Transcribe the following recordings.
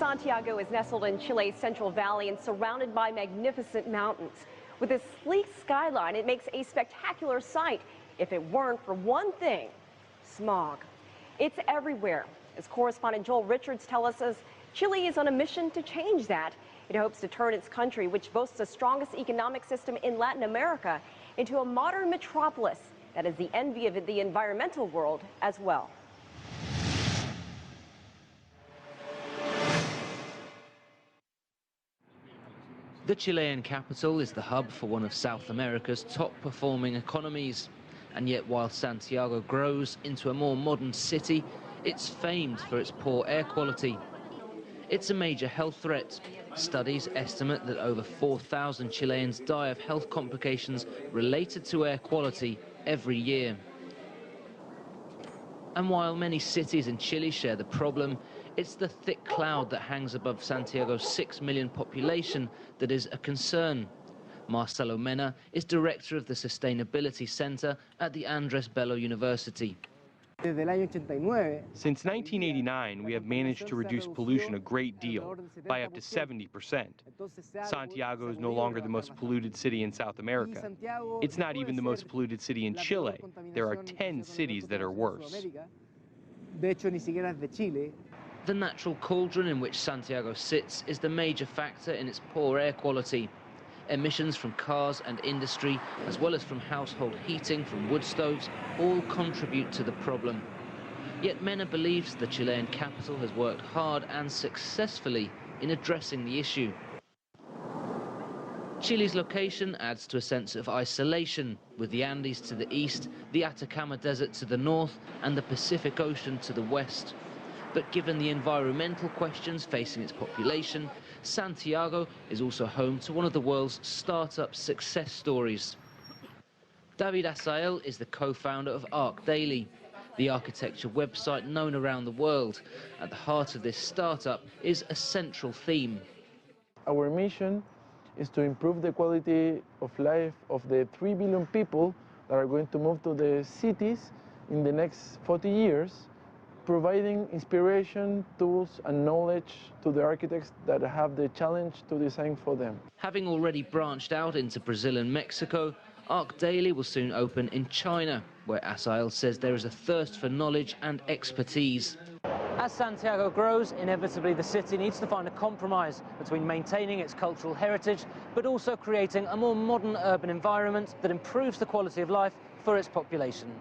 Santiago is nestled in Chile's Central Valley and surrounded by magnificent mountains. With a sleek skyline, it makes a spectacular sight if it weren't for one thing: smog. It's everywhere. As correspondent Joel Richards tells us, Chile is on a mission to change that. It hopes to turn its country, which boasts the strongest economic system in Latin America, into a modern metropolis that is the envy of the environmental world as well. The Chilean capital is the hub for one of South America's top-performing economies. And yet, while Santiago grows into a more modern city, it's famed for its poor air quality. It's a major health threat. Studies estimate that over 4,000 Chileans die of health complications related to air quality every year. And while many cities in Chile share the problem, it's the thick cloud that hangs above Santiago's 6 million population that is a concern. Marcelo Mena is director of the Sustainability Center at the Andrés Bello University. Since 1989, we have managed to reduce pollution a great deal, by up to 70%. Santiago is no longer the most polluted city in South America. It's not even the most polluted city in Chile. There are 10 cities that are worse. The natural cauldron in which Santiago sits is the major factor in its poor air quality. Emissions from cars and industry, as well as from household heating from wood stoves, all contribute to the problem. Yet Mena believes the Chilean capital has worked hard and successfully in addressing the issue. Chile's location adds to a sense of isolation, with the Andes to the east, the Atacama Desert to the north, and the Pacific Ocean to the west. But given the environmental questions facing its population, Santiago is also home to one of the world's startup success stories. David Asael is the co-founder of Arc Daily, the architecture website known around the world. At the heart of this startup is a central theme. Our mission is to improve the quality of life of the 3 billion people that are going to move to the cities in the next 40 years, providing inspiration, tools and knowledge to the architects that have the challenge to design for them. Having already branched out into Brazil and Mexico, Arc Daily will soon open in China, where Asael says there is a thirst for knowledge and expertise. As Santiago grows, inevitably the city needs to find a compromise between maintaining its cultural heritage, but also creating a more modern urban environment that improves the quality of life for its population.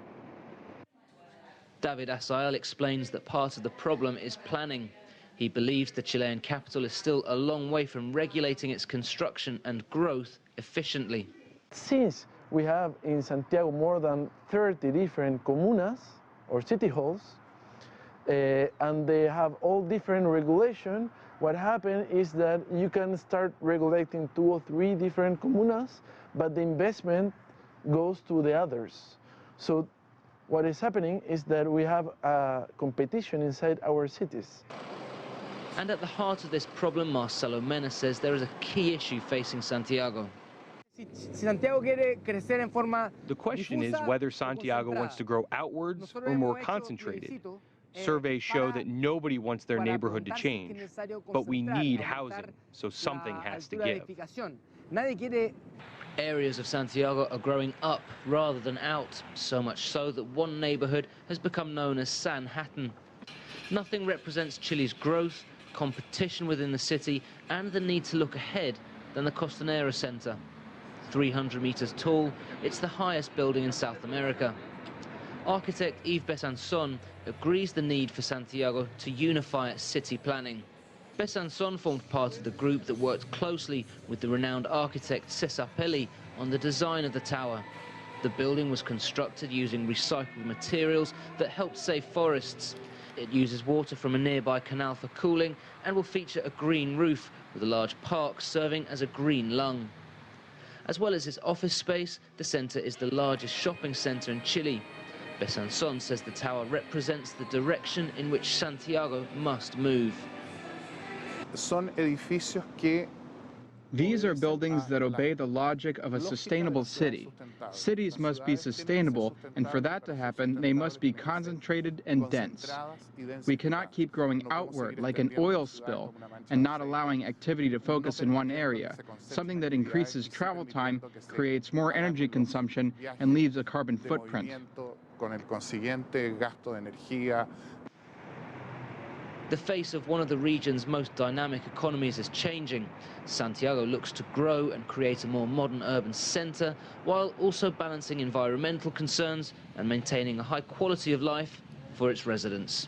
David Asael explains that part of the problem is planning. He believes the Chilean capital is still a long way from regulating its construction and growth efficiently. Since We have in Santiago more than 30 different comunas or city halls, and they have all different regulation. What happened is that you can start regulating 2 or 3 different comunas, but the investment goes to the others. So what is happening is that we have a competition inside our cities. And at the heart of this problem, Marcelo Mena says there is a key issue facing Santiago. The question is whether Santiago wants to grow outwards or more concentrated. Surveys show that nobody wants their neighborhood to change, but we need housing, so something has to give. Areas of Santiago are growing up rather than out, so much so that one neighborhood has become known as Sanhattan. Nothing represents Chile's growth, competition within the city, and the need to look ahead than the Costanera Center. 300 meters tall, it's the highest building in South America. Architect Yves Besançon agrees the need for Santiago to unify its city planning. Besançon formed part of the group that worked closely with the renowned architect César Pelli on the design of the tower. The building was constructed using recycled materials that helped save forests. It uses water from a nearby canal for cooling and will feature a green roof with a large park serving as a green lung. As well as its office space, the centre is the largest shopping centre in Chile. Besançon says the tower represents the direction in which Santiago must move. Son edificios que These are buildings that obey the logic of a sustainable city. Cities must be sustainable, and for that to happen, they must be concentrated and dense. We cannot keep growing outward like an oil spill and not allowing activity to focus in one area, something that increases travel time, creates more energy consumption, and leaves a carbon footprint. The face of one of the region's most dynamic economies is changing. Santiago looks to grow and create a more modern urban centre, while also balancing environmental concerns and maintaining a high quality of life for its residents.